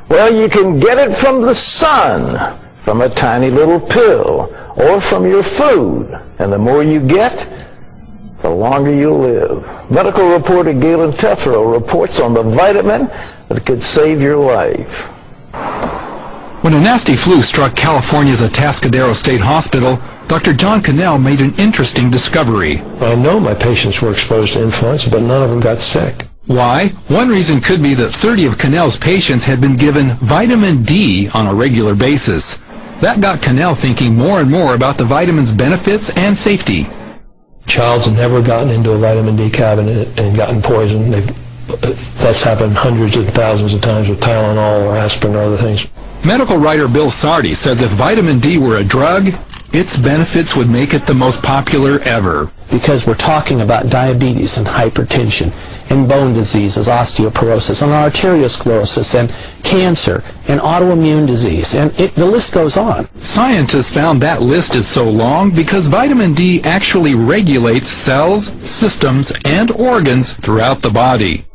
Well, you can get it from the sun, from a tiny little pill, or from your food. And the more you get, the longer you'll live. Medical reporter Galen Tethrow reports on the vitamin that could save your life. When a nasty flu struck California's Atascadero State Hospital, Dr. John Cannell made an interesting discovery. I know my patients were exposed to influenza, but none of them got sick. Why? One reason could be that 30 of Cannell's patients had been given vitamin D on a regular basis. That got Cannell thinking more and more about the vitamin's benefits and safety. Child's never gotten into a vitamin D cabinet and gotten poisoned. That's happened hundreds of thousands of times with Tylenol or aspirin or other things. Medical writer Bill Sardi says if vitamin D were a drug, its benefits would make it the most popular ever. Because we're talking about diabetes and hypertension and bone diseases, osteoporosis and arteriosclerosis and cancer and autoimmune disease, and the list goes on. Scientists found that list is so long because vitamin D actually regulates cells, systems, and organs throughout the body.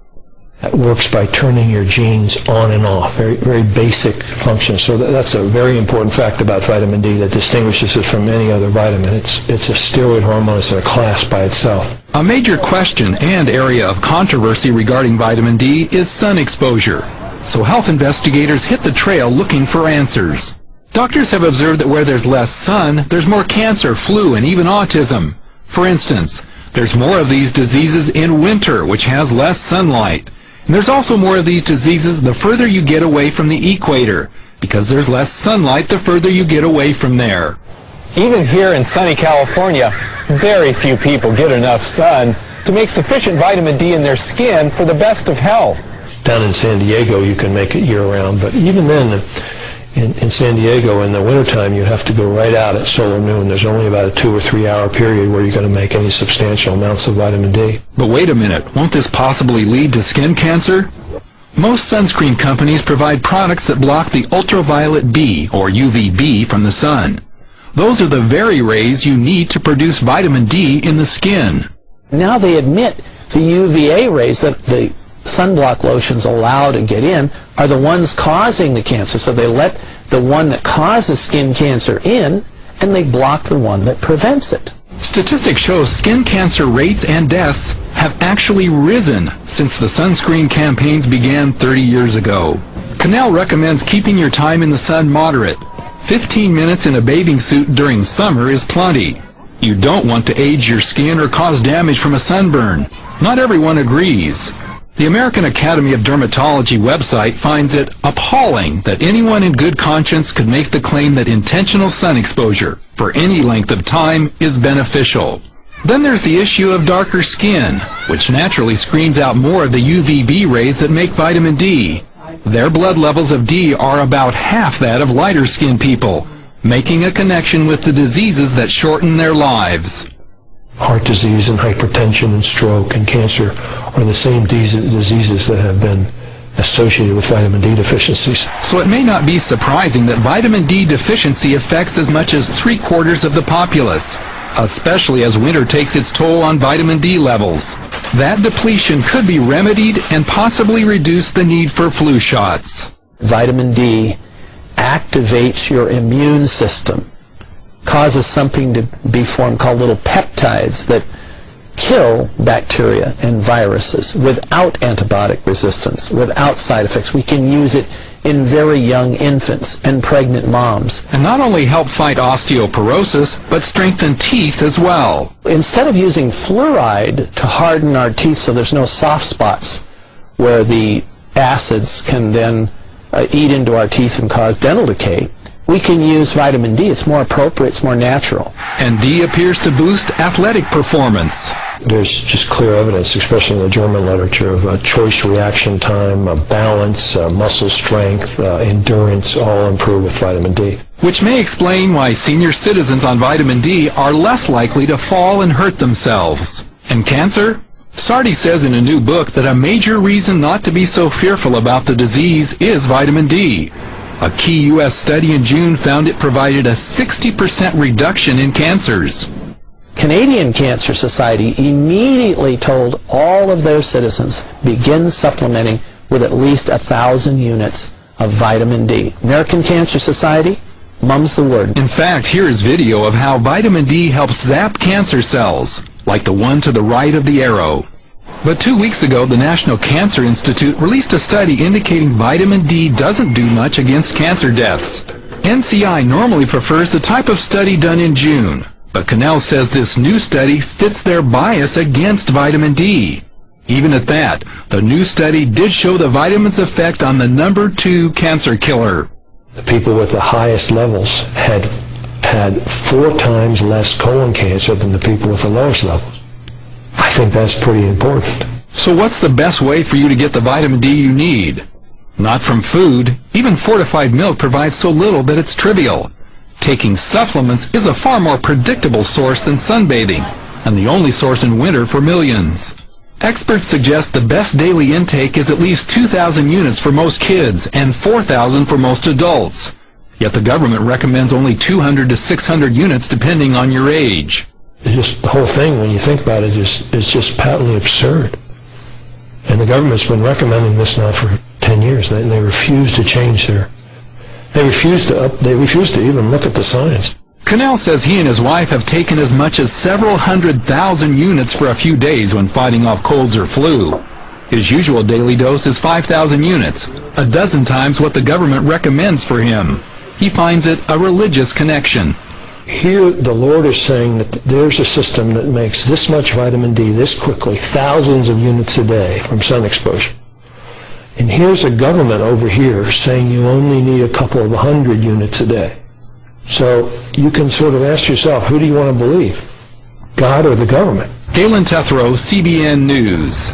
That works by turning your genes on and off, very, very basic function. So that's a very important fact about vitamin D that distinguishes it from any other vitamin. It's a steroid hormone. It's in a class by itself. A major question and area of controversy regarding vitamin D is sun exposure. So health investigators hit the trail looking for answers. Doctors have observed that where there's less sun, there's more cancer, flu, and even autism. For instance, there's more of these diseases in winter, which has less sunlight. And there's also more of these diseases the further you get away from the equator, because there's less sunlight the further you get away from there. Even here in sunny California, very few people get enough sun to make sufficient vitamin D in their skin for the best of health. Down in San Diego, you can make it year-round, but even then, in San Diego in the wintertime, you have to go right out at solar noon. There's only about a 2 or 3 hour period where you're going to make any substantial amounts of vitamin D. But wait a minute, won't this possibly lead to skin cancer? Most sunscreen companies provide products that block the ultraviolet B, or UVB, from the sun. Those are the very rays you need to produce vitamin D in the skin. Now they admit the UVA rays that the sunblock lotions allow to get in are the ones causing the cancer. So they let the one that causes skin cancer in, and they block the one that prevents it. Statistics show skin cancer rates and deaths have actually risen since the sunscreen campaigns began 30 years ago. Cannell recommends keeping your time in the sun moderate. 15 minutes in a bathing suit during summer is plenty. You don't want to age your skin or cause damage from a sunburn. Not everyone agrees. The American Academy of Dermatology website finds it appalling that anyone in good conscience could make the claim that intentional sun exposure for any length of time is beneficial. Then there's the issue of darker skin, which naturally screens out more of the UVB rays that make vitamin D. Their blood levels of D are about half that of lighter skinned people, making a connection with the diseases that shorten their lives. Heart disease and hypertension and stroke and cancer are the same diseases that have been associated with vitamin D deficiencies. So it may not be surprising that vitamin D deficiency affects as much as 3/4 of the populace, especially as winter takes its toll on vitamin D levels. That depletion could be remedied and possibly reduce the need for flu shots. Vitamin D activates your immune system, causes something to be formed called little peptides that kill bacteria and viruses without antibiotic resistance, without side effects. We can use it in very young infants and pregnant moms. And not only help fight osteoporosis, but strengthen teeth as well. Instead of using fluoride to harden our teeth so there's no soft spots where the acids can then eat into our teeth and cause dental decay, we can use vitamin D. It's more appropriate, it's more natural. And D appears to boost athletic performance. There's just clear evidence, especially in the German literature, of choice reaction time, balance, muscle strength, endurance, all improve with vitamin D. Which may explain why senior citizens on vitamin D are less likely to fall and hurt themselves. And cancer? Sardi says in a new book that a major reason not to be so fearful about the disease is vitamin D. A key U.S. study in June found it provided a 60% reduction in cancers. Canadian Cancer Society immediately told all of their citizens, begin supplementing with at least 1,000 units of vitamin D. American Cancer Society, mum's the word. In fact, here is video of how vitamin D helps zap cancer cells, like the one to the right of the arrow. But 2 weeks ago, the National Cancer Institute released a study indicating vitamin D doesn't do much against cancer deaths. NCI normally prefers the type of study done in June, but Cannell says this new study fits their bias against vitamin D. Even at that, the new study did show the vitamin's effect on the number 2 cancer killer. The people with the highest levels had 4 times less colon cancer than the people with the lowest levels. I think that's pretty important. So what's the best way for you to get the vitamin D you need? Not from food. Even fortified milk provides so little that it's trivial. Taking supplements is a far more predictable source than sunbathing, and the only source in winter for millions. Experts suggest the best daily intake is at least 2,000 units for most kids and 4,000 for most adults. Yet the government recommends only 200 to 600 units depending on your age. Just the whole thing, when you think about it, is just patently absurd. And the government's been recommending this now for 10 years. They refuse to change they refuse to even look at the science. Cannell says he and his wife have taken as much as several 100,000 units for a few days when fighting off colds or flu. His usual daily dose is 5,000 units, a dozen times what the government recommends for him. He finds it a religious connection. Here the Lord is saying that there's a system that makes this much vitamin D this quickly, thousands of units a day from sun exposure. And here's a government over here saying you only need a couple of 100 units a day. So you can sort of ask yourself, who do you want to believe? God or the government? Galen Tethrow, CBN News.